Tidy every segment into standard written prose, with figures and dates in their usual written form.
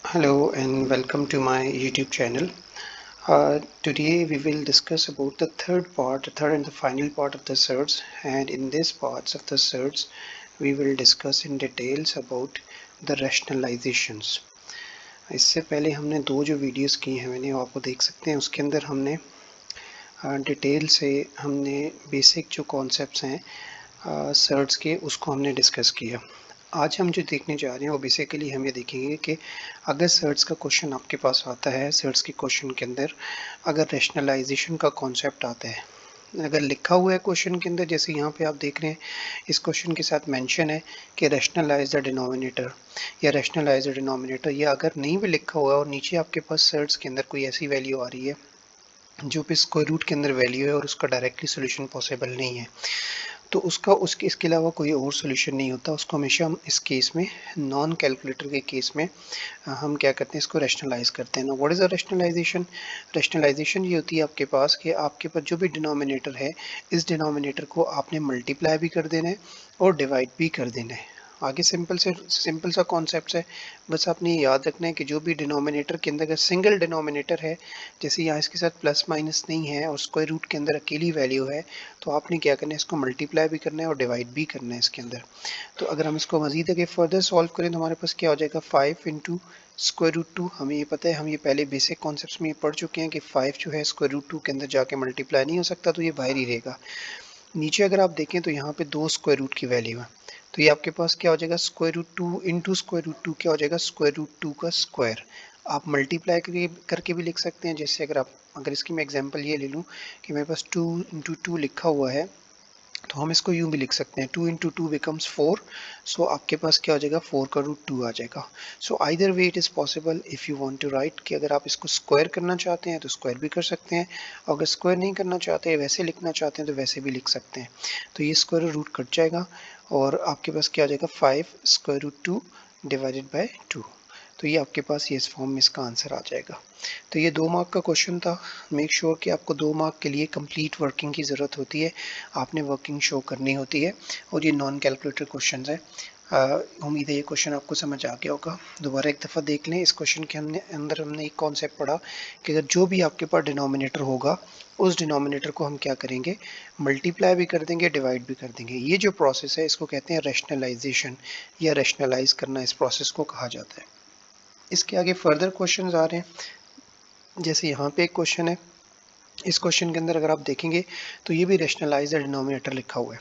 Hello and welcome to my YouTube channel. Today we will discuss about the third and the final part of the search. And in this parts of the search, we will discuss in details about the rationalizations. इससे पहले हमने दो जो videos की हैं मैंने वो आपको देख सकते हैं उसके अंदर हमने डिटेल से हमने बेसिक जो कॉन्सेप्ट्स हैं सर्च के उसको हमने डिस्कस किया। आज हम जो देखने जा रहे हैं वो बेसिकली हम ये देखेंगे कि अगर सर्च का क्वेश्चन आपके पास आता है, सर्च के क्वेश्चन के अंदर अगर रैशनलाइजेशन का कॉन्सेप्ट आता है, अगर लिखा हुआ है क्वेश्चन के अंदर, जैसे यहाँ पे आप देख रहे हैं इस क्वेश्चन के साथ मेंशन है कि रैशनलाइज द डिनोमिनेटर या रैशनलाइज द डिनोमिनेटर, या अगर नहीं भी लिखा हुआ है और नीचे आपके पास सर्च के अंदर कोई ऐसी वैल्यू आ रही है जो भी स्क्वायर रूट के अंदर वैल्यू है और उसका डायरेक्टली सोल्यूशन पॉसिबल नहीं है, तो उसके इसके अलावा कोई और सोल्यूशन नहीं होता। उसको हमेशा हम इस केस में, नॉन कैलकुलेटर के केस में, हम क्या करते हैं, इसको रैशनलाइज करते हैं ना। What is the rationalisation? Rationalisation ये होती है आपके पास कि आपके पास जो भी डिनोमिनेटर है, इस डिनोमिनेटर को आपने मल्टीप्लाई भी कर देना है और डिवाइड भी कर देना है। आगे सिंपल सा कॉन्सेप्ट है, बस आपने ये याद रखना है कि जो भी डिनोमिनेटर के अंदर अगर सिंगल डिनोमिनेटर है, जैसे यहाँ इसके साथ प्लस माइनस नहीं है और स्क्वायर रूट के अंदर अकेली वैल्यू है, तो आपने क्या करना है, इसको मल्टीप्लाई भी करना है और डिवाइड भी करना है इसके अंदर। तो अगर हम इसको मजीद आगे फर्दर सॉल्व करें तो हमारे पास क्या हो जाएगा, 5 इंटू स्क्वायर रूट 2। हमें ये पता है, हम ये पहले बेसिक कॉन्सेप्ट्स में ये पढ़ चुके हैं कि 5 जो है स्क्वायर रूट 2 के अंदर जाके मल्टीप्लाई नहीं हो सकता, तो ये बाहर ही रहेगा। नीचे अगर आप देखें तो यहाँ पे दो स्क्वायर रूट की वैल्यू है, तो ये आपके पास क्या हो जाएगा, square root 2 into square root 2 क्या हो जाएगा, स्क्वायर रूट 2 का स्क्वायर। आप मल्टीप्लाई करके भी लिख सकते हैं। जैसे अगर इसकी मैं एग्जांपल ये ले लूँ कि मेरे पास 2 इंटू 2 लिखा हुआ है, तो हम इसको यूं भी लिख सकते हैं, 2 इंटू 2 बिकम्स 4। सो आपके पास क्या हो जाएगा, 4 का रूट 2 आ जाएगा। So either way it is possible if you want to write, कि अगर आप इसको स्क्वायर करना चाहते हैं तो स्क्वायर भी कर सकते हैं, और अगर स्क्वायर नहीं करना चाहते, वैसे लिखना चाहते हैं तो वैसे भी लिख सकते हैं। तो ये स्क्वायर रूट कट जाएगा और आपके पास क्या आ जाएगा, 5 स्क्वायर रूट 2 डिवाइडेड बाई 2। तो ये आपके पास ये इस फॉर्म में इसका आंसर आ जाएगा। तो ये 2 मार्क का क्वेश्चन था। मेक श्योर कि आपको 2 मार्क के लिए कंप्लीट वर्किंग की ज़रूरत होती है, आपने वर्किंग शो करनी होती है, और ये नॉन कैलकुलेटर क्वेश्चन है। उम्मीद है ये क्वेश्चन आपको समझ आ गया होगा। दोबारा एक दफ़ा देख लें। इस क्वेश्चन के हमने एक कॉन्सेप्ट पढ़ा कि अगर जो भी आपके पास डिनोमिनेटर होगा, उस डिनोमिनेटर को हम क्या करेंगे, मल्टीप्लाई भी कर देंगे, डिवाइड भी कर देंगे। ये जो प्रोसेस है इसको कहते हैं रैशनलाइजेशन, या रैशनलाइज करना, इस प्रोसेस को कहा जाता है। इसके आगे फर्दर क्वेश्चंस आ रहे हैं। जैसे यहाँ पे एक क्वेश्चन है, इस क्वेश्चन के अंदर अगर आप देखेंगे तो ये भी रैशनलाइज द डिनोमिनेटर लिखा हुआ है।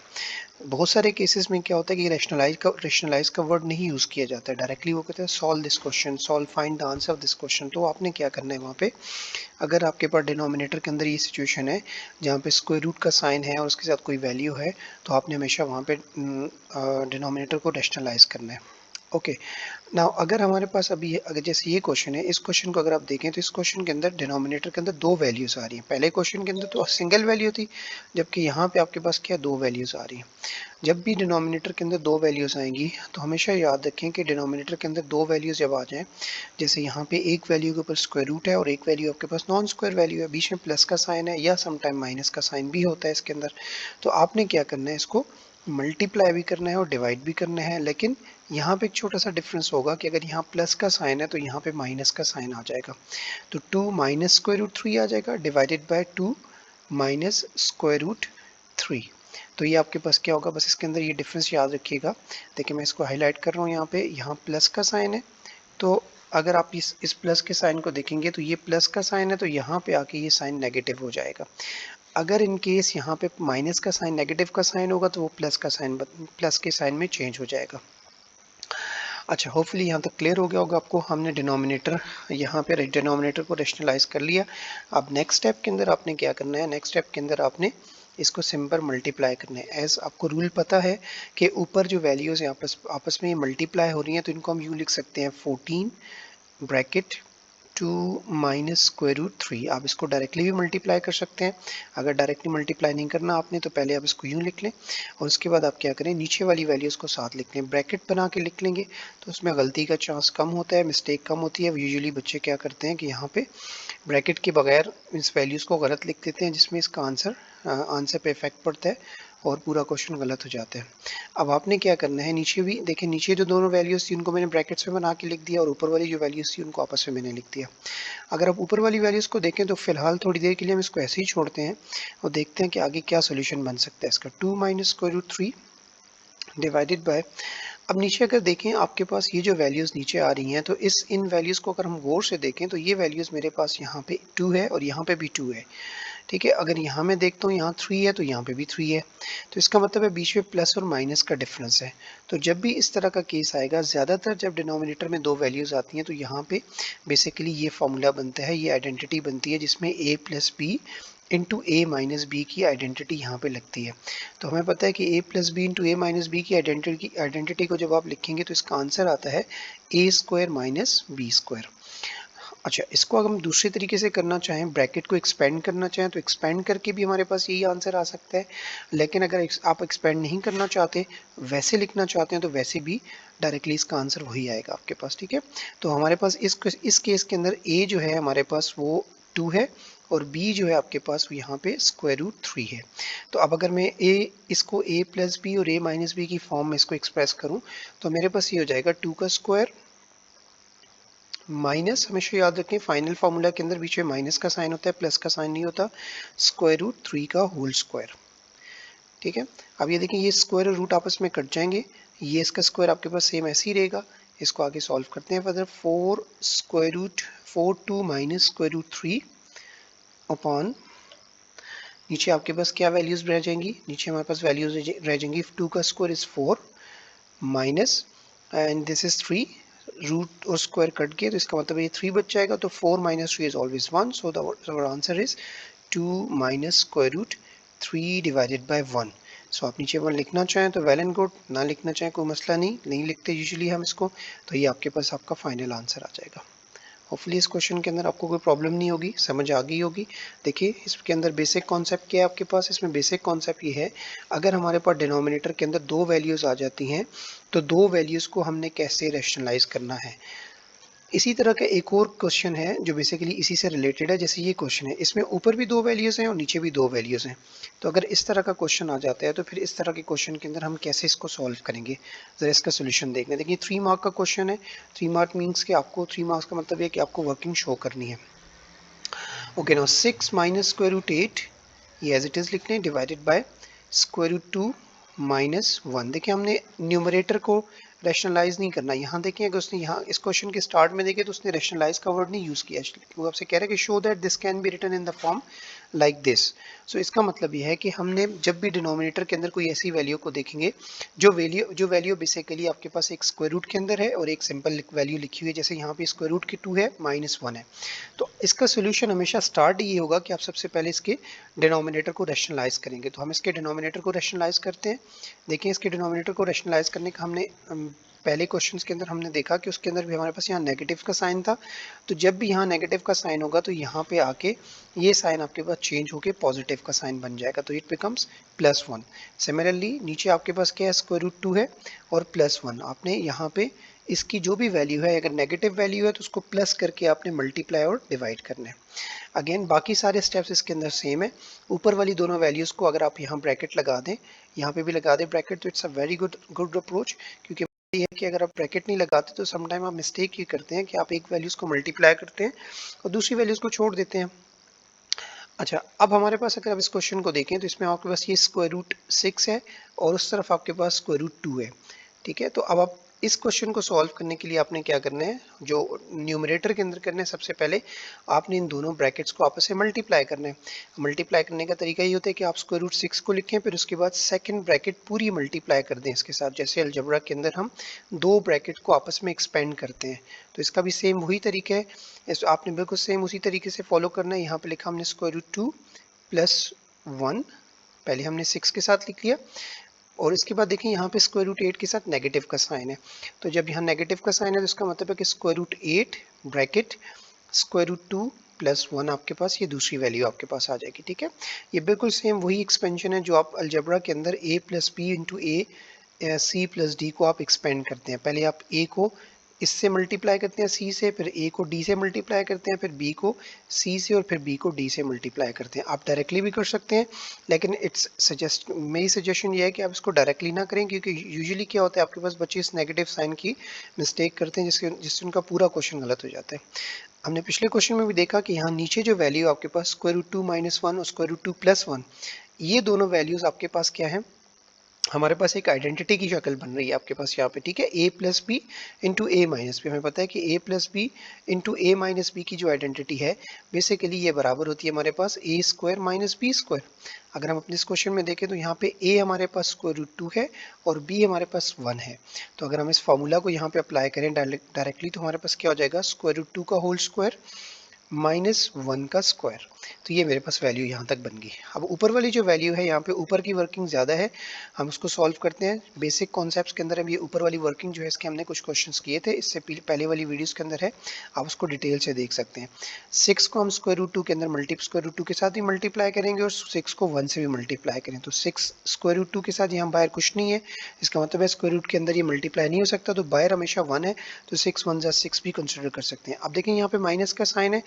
बहुत सारे केसेस में क्या होता है कि रैशनलाइज का वर्ड नहीं यूज़ किया जाता है डायरेक्टली, वो कहते हैं solve this question, solve find the answer of this question. तो आपने क्या करना है, वहाँ पे अगर आपके पास डिनोमिनेटर के अंदर ये सिचुएशन है जहाँ पे स्क्वायर रूट का साइन है और उसके साथ कोई वैल्यू है, तो आपने हमेशा वहाँ पे डिनोमिनेटर को रैशनलाइज करना है। ओके, नाउ अगर हमारे पास अभी अगर जैसे ये क्वेश्चन है, इस क्वेश्चन को अगर आप देखें तो इस क्वेश्चन के अंदर डिनोमिनेटर के अंदर दो वैल्यूज आ रही हैं। पहले क्वेश्चन के अंदर तो सिंगल वैल्यू थी, जबकि यहाँ पे आपके पास क्या, दो वैल्यूज आ रही हैं। जब भी डिनोमिनेटर के अंदर दो वैल्यूज आएंगी तो हमेशा याद रखें कि डिनोमिनेटर के अंदर दो वैल्यूज जब आ जाएं, जैसे यहाँ पे एक वैल्यू के ऊपर स्क्वायर रूट है और एक वैल्यू आपके पास नॉन स्क्वायर वैल्यू है, बीच में प्लस का साइन है या समटाइम माइनस का साइन भी होता है इसके अंदर, तो आपने क्या करना है, इसको मल्टीप्लाई भी करना है और डिवाइड भी करना है। लेकिन यहाँ पे एक छोटा सा डिफरेंस होगा कि अगर यहाँ प्लस का साइन है तो यहाँ पे माइनस का साइन आ जाएगा, तो 2 माइनस स्क्वायर रूट 3 आ जाएगा divided by 2 minus square root 3। तो ये आपके पास क्या होगा, बस इसके अंदर ये डिफरेंस याद रखिएगा। देखिए मैं इसको हाईलाइट कर रहा हूँ, यहाँ पे यहाँ प्लस का साइन है, तो अगर आप इस प्लस के साइन को देखेंगे तो ये प्लस का साइन है, तो यहाँ पे आके ये साइन नेगेटिव हो जाएगा। अगर इन केस यहाँ पे माइनस का साइन नेगेटिव का साइन होगा तो वो प्लस के साइन में चेंज हो जाएगा। अच्छा, होपफुली यहाँ तक क्लियर हो गया होगा आपको। हमने डिनोमिनेटर, यहाँ पे डिनोमिनेटर को रैशनलाइज कर लिया। अब नेक्स्ट स्टेप के अंदर आपने क्या करना है, नेक्स्ट स्टेप के अंदर आपने इसको सिंपल मल्टीप्लाई करना है। एज आपको रूल पता है कि ऊपर जो वैल्यूज़ हैं आपस में ये मल्टीप्लाई हो रही हैं, तो इनको हम यूँ लिख सकते हैं 14 ब्रैकेट 2 माइनस स्क्वायर रूट 3। आप इसको डायरेक्टली भी मल्टीप्लाई कर सकते हैं। अगर डायरेक्टली मल्टीप्लाई नहीं करना आपने तो पहले आप इसको यूँ लिख लें और उसके बाद आप क्या करें, नीचे वाली वैल्यूज़ को साथ लिख लें, ब्रैकेट बना के लिख लेंगे, तो उसमें गलती का चांस कम होता है, मिस्टेक कम होती है। यूजुअली बच्चे क्या करते हैं कि यहाँ पे ब्रैकेट के बगैर इस वैल्यूज़ को गलत लिख देते हैं, जिसमें इसका आंसर पे इफेक्ट पड़ता है और पूरा क्वेश्चन गलत हो जाता है। अब आपने क्या करना है, नीचे भी देखें, नीचे जो दोनों वैल्यूज थी उनको मैंने ब्रैकेट्स में बना के लिख दिया और ऊपर वाली जो वैल्यूज थी उनको आपस में मैंने लिख दिया। अगर आप ऊपर वाली वैल्यूज को देखें तो फिलहाल थोड़ी देर के लिए हम इसको ऐसे ही छोड़ते हैं और देखते हैं कि आगे क्या सोल्यूशन बन सकता है इसका। 2 minus square root 3 divided by, अब नीचे अगर देखें आपके पास ये जो वैल्यूज़ नीचे आ रही हैं तो इन वैल्यूज़ को अगर हम गौर से देखें तो ये वैल्यूज़ मेरे पास यहाँ पे 2 है और यहाँ पे भी 2 है, ठीक है। अगर यहाँ मैं देखता हूँ यहाँ 3 है तो यहाँ पे भी 3 है, तो इसका मतलब है बीच में प्लस और माइनस का डिफरेंस है। तो जब भी इस तरह का केस आएगा, ज़्यादातर जब डिनोमिनेटर में दो वैल्यूज़ आती हैं तो यहाँ पे बेसिकली ये फॉर्मूला बनता है, ये आइडेंटिटी बनती है जिसमें a plus B into A minus B की आइडेंटिटी यहाँ पे लगती है। तो हमें पता है कि a plus B into A minus B की आइडेंटिटी को जब आप लिखेंगे तो इसका आंसर आता है a square minus b square. अच्छा, इसको अगर हम दूसरे तरीके से करना चाहें, ब्रैकेट को एक्सपेंड करना चाहें तो एक्सपेंड करके भी हमारे पास यही आंसर आ सकता है। लेकिन अगर आप एक्सपेंड नहीं करना चाहते, वैसे लिखना चाहते हैं, तो वैसे भी डायरेक्टली इसका आंसर वही आएगा आपके पास, ठीक है। तो हमारे पास इस केस के अंदर a जो है हमारे पास वो 2 है और b जो है आपके पास वो यहाँ पे स्क्वायर रूट 3 है। तो अब अगर मैं इसको a प्लस बी और a माइनस बी की फॉर्म में इसको एक्सप्रेस करूँ तो मेरे पास ये हो जाएगा 2 का स्क्वायर माइनस, हमेशा याद रखें फाइनल फार्मूला के अंदर बीच में माइनस का साइन होता है, प्लस का साइन नहीं होता, स्क्वायर रूट 3 का होल स्क्वायर, ठीक है। अब ये देखिए ये स्क्वायर और रूट आपस में कट जाएंगे, ये इसका स्क्वायर आपके पास सेम ऐसे ही रहेगा। इसको आगे सॉल्व करते हैं further. 4 2 minus square root 3 upon, नीचे आपके पास क्या वैल्यूज रह जाएंगी, नीचे हमारे पास वैल्यूज रह जाएंगी 2 का square is 4 minus and this is 3, root और स्क्वायर कट गए तो इसका मतलब ये 3 बच जाएगा। तो 4 minus 3 is always 1, so our answer is 2 minus square root 3 divided by 1। सो आप नीचे 1 लिखना चाहें तो वेल एंड गुड, ना लिखना चाहें कोई मसला नहीं लिखते यूजुअली हम इसको, तो ये आपके पास आपका फाइनल आंसर आ जाएगा। होपफुली इस क्वेश्चन के अंदर आपको कोई प्रॉब्लम नहीं होगी, समझ आ गई होगी। देखिए इसके अंदर बेसिक कॉन्सेप्ट क्या है आपके पास, इसमें बेसिक कॉन्सेप्ट ये है, अगर हमारे पास डिनोमिनेटर के अंदर दो वैल्यूज़ आ जाती हैं तो दो वैल्यूज़ को हमने कैसे रैशनलाइज करना है। इसी तरह का एक और क्वेश्चन है जो बेसिकली इसी से रिलेटेड है, जैसे ये क्वेश्चन है, इसमें ऊपर भी दो वैल्यूज़ हैं और नीचे भी दो वैल्यूज़ हैं। तो अगर इस तरह का क्वेश्चन आ जाता है तो फिर इस तरह के क्वेश्चन के अंदर हम कैसे इसको सॉल्व करेंगे, ज़रा इसका सोल्यूशन देखने। देखिए 3 मार्क का क्वेश्चन है, 3 मार्क मीन्स कि आपको 3 मार्क्स का मतलब है कि आपको वर्किंग शो करनी है। Okay, now 6 minus square root 8 ये एज इट इज़ लिखते हैं divided by square root 2 minus 1। देखिए हमने न्यूमरेटर को रैशनलाइज नहीं करना। यहाँ देखें अगर उसने यहाँ इस क्वेश्चन के स्टार्ट में देखे तो उसने रैशनलाइज का वर्ड नहीं यूज़ किया, वो आपसे कह रहा है कि show that this can be written in the form like this. So इसका मतलब यह है कि हमने जब भी डिनोमिनेटर के अंदर कोई ऐसी वैल्यू को देखेंगे जो वैल्यू बेसिकली आपके पास एक स्क्वायर रूट के अंदर है और एक सिंपल वैल्यू लिखी हुई है, जैसे यहाँ पे स्क्वायर रूट की 2 है माइनस 1 है, तो इसका सोल्यूशन हमेशा स्टार्ट ये होगा कि आप सबसे पहले इसके डिनोमिनेटर को रैशनलाइज करेंगे। तो हम इसके डिनोमिनेटर को रैशनलाइज करते हैं। देखिए इसके डिनोमिनेटर को रैशनलाइज करने का हमने पहले क्वेश्चंस के अंदर हमने देखा कि उसके अंदर भी हमारे पास यहाँ नेगेटिव का साइन था, तो जब भी यहाँ नेगेटिव का साइन होगा तो यहाँ पे आके ये साइन आपके पास चेंज होके पॉजिटिव का साइन बन जाएगा, तो इट बिकम्स +1। सिमिलरली नीचे आपके पास क्या है, स्क्वायर रूट 2 है और +1, आपने यहाँ पे इसकी जो भी वैल्यू है, अगर नेगेटिव वैल्यू है तो उसको प्लस करके आपने मल्टीप्लाई और डिवाइड करना है। अगेन बाकी सारे स्टेप्स इसके अंदर सेम है। ऊपर वाली दोनों वैल्यूज़ को अगर आप यहाँ ब्रैकेट लगा दें, यहाँ पे भी लगा दें ब्रैकेट, तो it's a very good approach, क्योंकि ये है कि अगर आप ब्रैकेट नहीं लगाते तो समटाइम आप मिस्टेक ये करते हैं कि आप एक वैल्यूज़ को मल्टीप्लाई करते हैं और दूसरी वैल्यूज़ को छोड़ देते हैं। अच्छा, अब हमारे पास अगर आप इस क्वेश्चन को देखें तो इसमें आपके पास ये स्क्वायर रूट 6 है और उस तरफ आपके पास स्क्वायर रूट 2 है, ठीक है। तो अब आप इस क्वेश्चन को सॉल्व करने के लिए आपने क्या करना है, जो न्यूमरेटर के अंदर करना है, सबसे पहले आपने इन दोनों ब्रैकेट्स को आपस में मल्टीप्लाई करना है। मल्टीप्लाई करने का तरीका ये होता है कि आप स्क्वायर रूट 6 को लिखें, फिर उसके बाद सेकंड ब्रैकेट पूरी मल्टीप्लाई कर दें इसके साथ, जैसे अलजेब्रा के अंदर हम दो ब्रैकेट को आपस में एक्सपेंड करते हैं। तो इसका भी सेम वही तरीका है, इस आपने बिल्कुल सेम उसी तरीके से फॉलो करना है। यहाँ पे लिखा हमने स्क्वायर रूट 2 प्लस 1, पहले हमने 6 के साथ लिख लिया और इसके बाद देखिए यहाँ पे स्क्वायर रूट 8 के साथ नेगेटिव का साइन है, तो जब यहाँ नेगेटिव का साइन है तो इसका मतलब है कि square root 8 bracket square root 2 plus 1 आपके पास ये दूसरी वैल्यू आपके पास आ जाएगी, ठीक है। ये बिल्कुल सेम वही एक्सपेंशन है जो आप अलजेब्रा के अंदर a plus B into a c plus d को आप एक्सपेंड करते हैं। पहले आप a को इससे मल्टीप्लाई करते हैं सी से, फिर ए को डी से मल्टीप्लाई करते हैं, फिर बी को सी से और फिर बी को डी से मल्टीप्लाई करते हैं। आप डायरेक्टली भी कर सकते हैं, लेकिन मेरी सजेशन ये है कि आप इसको डायरेक्टली ना करें, क्योंकि यूजुअली क्या होता है आपके पास बच्चे इस नेगेटिव साइन की मिस्टेक करते हैं जिससे उनका पूरा क्वेश्चन गलत हो जाता है। हमने पिछले क्वेश्चन में भी देखा कि यहाँ नीचे जो वैल्यू आपके पास स्क्वायर रूट 2 - 1 और स्क्वायर रूट 2 + 1, ये दोनों वैल्यूज आपके पास क्या है, हमारे पास एक आइडेंटिटी की शक्ल बन रही है आपके पास यहाँ पे, ठीक है। a plus B into A minus b, हमें पता है कि a plus B into A minus B की जो आइडेंटिटी है बेसिकली ये बराबर होती है हमारे पास a square minus b square. अगर हम अपने इस क्वेश्चन में देखें तो यहाँ पे a हमारे पास स्क्वायर रूट 2 है और b हमारे पास 1 है। तो अगर हम इस फॉर्मूला को यहाँ पे अप्लाई करें डायरेक्टली तो हमारे पास क्या हो जाएगा, स्क्वायर रूट 2 का होल स्क्वायर -1 का स्क्वायर। तो ये मेरे पास वैल्यू यहाँ तक बन गई। अब ऊपर वाली जो वैल्यू है यहाँ पे ऊपर की वर्किंग ज़्यादा है, हम उसको सॉल्व करते हैं। बेसिक कॉन्सेप्ट्स के अंदर हम ये ऊपर वाली वर्किंग जो है इसके हमने कुछ क्वेश्चंस किए थे, इससे पहले वाली वीडियोस के अंदर है, आप उसको डिटेल से देख सकते हैं। 6 को हम स्क्वायर रूट 2 के अंदर स्क्वायर रूट 2 के साथ ही मल्टीप्लाई करेंगे और 6 को 1 से भी मल्टीप्लाई करें तो 6 स्क्वायर रूट 2 के साथ यहाँ बाहर कुछ नहीं है, इसका मतलब है स्क्वायर रूट के अंदर ये मल्टीप्लाई नहीं हो सकता, तो बाहर हमेशा 1 है, तो 6 1 6 भी कंसिडर कर सकते हैं। अब देखें यहाँ पे माइनस का साइन है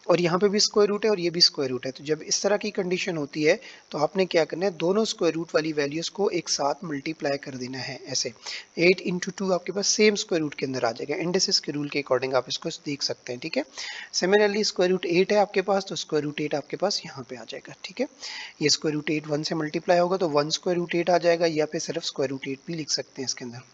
और यहाँ पे भी स्क्वायर रूट है और ये भी स्क्वायर रूट है, तो जब इस तरह की कंडीशन होती है तो आपने क्या करना है, दोनों स्क्वायर रूट वाली वैल्यूज को एक साथ मल्टीप्लाई कर देना है ऐसे। 8 × 2 आपके पास सेम स्क्वायर रूट के अंदर आ जाएगा, इंडिसेस के रूल के अकॉर्डिंग आप इसको देख सकते हैं, ठीक है। सिमिलरली स्क्वायर रूट 8 है आपके पास, तो स्क्वायर रूट 8 आपके पास यहाँ पे आ जाएगा, ठीक है। ये स्क्वायर रूट 8 1 से मल्टीप्लाई होगा तो 1 स्क्वायर रूट 8 आ जाएगा, या फिर सिर्फ स्क्वायर रूट 8 भी लिख सकते हैं इसके अंदर।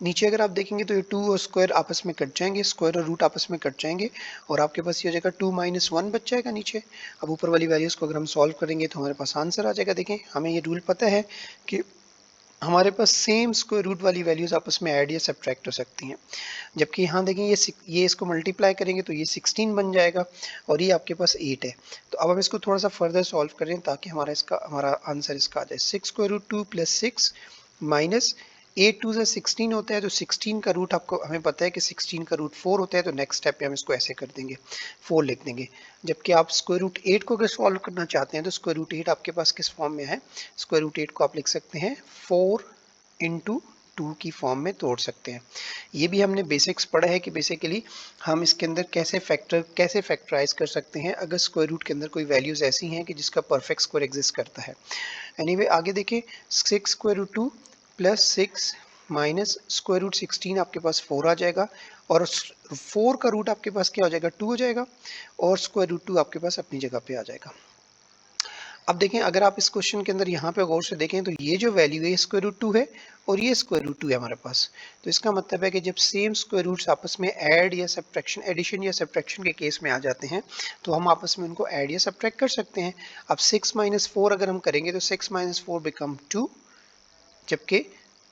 नीचे अगर आप देखेंगे तो ये 2 और स्क्वायर आपस में कट जाएंगे, स्क्वायर और रूट आपस में कट जाएंगे और आपके पास ये हो जाएगा 2 - 1 बच जाएगा नीचे। अब ऊपर वाली वैल्यूज़ को अगर हम सॉल्व करेंगे तो हमारे पास आंसर आ जाएगा। देखें हमें ये रूल पता है कि हमारे पास सेम स्क्वायर रूट वाली वैल्यूज़ आपस में ऐड या सब्ट्रैक्ट हो सकती हैं, जबकि यहाँ देखें ये इसको मल्टीप्लाई करेंगे तो ये 16 बन जाएगा और ये आपके पास 8 है। तो अब हम इसको थोड़ा सा फर्दर सॉल्व करें ताकि हमारा आंसर इसका आ जाए। 6 स्क्वायर रूट 2 + 6 माइनस 8 2 16 होता है, तो 16 का रूट आपको हमें पता है कि 16 का रूट 4 होता है, तो नेक्स्ट स्टेप पे हम इसको ऐसे कर देंगे, 4 लिख देंगे। जबकि आप स्क्वायर रूट 8 को अगर सॉल्व करना चाहते हैं तो स्क्वायर रूट 8 आपके पास किस फॉर्म में है, स्क्वायर रूट 8 को आप लिख सकते हैं 4 × 2 की फॉर्म में तोड़ सकते हैं। ये भी हमने बेसिक्स पढ़ा है कि बेसिकली हम इसके अंदर कैसे फैक्टराइज कर सकते हैं अगर स्क्वायर रूट के अंदर कोई वैल्यूज़ ऐसी हैं कि जिसका परफेक्ट स्क्वायर एग्जिस्ट करता है। एनीवे आगे देखिए, 6 square root 2 + 6 minus square root 16 आपके पास 4 आ जाएगा और 4 का रूट आपके पास क्या हो जाएगा, 2 हो जाएगा और स्क्वायर रूट 2 आपके पास अपनी जगह पे आ जाएगा। अब देखें अगर आप इस क्वेश्चन के अंदर यहाँ पे गौर से देखें तो ये जो वैल्यू है स्क्वायर रूट 2 है और ये स्क्वायर रूट 2 है हमारे पास, तो इसका मतलब है कि जब सेम स्क्वायर रूट्स आपस में ऐड या सब्ट्रैक्शन, एडिशन या सब्ट्रैक्शन के केस में आ जाते हैं तो हम आपस में उनको ऐड या सब्ट्रैक्ट कर सकते हैं। अब 6 - 4 अगर हम करेंगे तो 6 - 4 बिकम 2, जबकि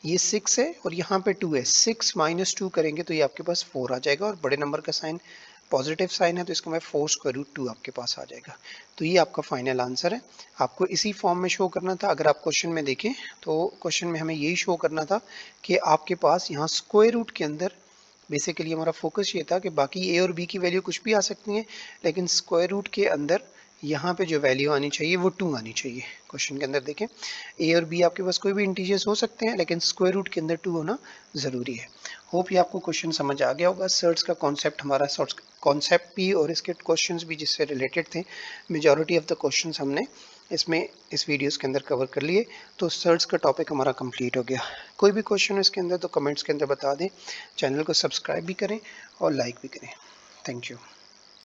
ये 6 है और यहाँ पे 2 है, 6 - 2 करेंगे तो ये आपके पास 4 आ जाएगा और बड़े नंबर का साइन पॉजिटिव साइन है तो इसका मैं 4 स्क्वायर रूट 2 आपके पास आ जाएगा। तो ये आपका फाइनल आंसर है। आपको इसी फॉर्म में शो करना था। अगर आप क्वेश्चन में देखें तो क्वेश्चन में हमें यही शो करना था कि आपके पास यहाँ स्क्वायर रूट के अंदर बेसिकली हमारा फोकस ये था कि बाकी ए और बी की वैल्यू कुछ भी आ सकती हैं, लेकिन स्क्वायर रूट के अंदर यहाँ पे जो वैल्यू आनी चाहिए वो 2 आनी चाहिए। क्वेश्चन के अंदर देखें ए और बी आपके पास कोई भी इंटीजर्स हो सकते हैं, लेकिन स्क्वायर रूट के अंदर 2 होना ज़रूरी है। होप ये आपको क्वेश्चन समझ आ गया होगा। सर्च का कॉन्सेप्ट, हमारा सर्च कॉन्सेप्ट भी और इसके क्वेश्चंस भी जिससे रिलेटेड थे, मेजॉरिटी ऑफ द क्वेश्चंस हमने इसमें इस वीडियोस के अंदर कवर कर लिए। तो सर्च का टॉपिक हमारा कंप्लीट हो गया। कोई भी क्वेश्चन हो इसके अंदर तो कमेंट्स के अंदर बता दें, चैनल को सब्सक्राइब भी करें और लाइक भी करें। Thank you.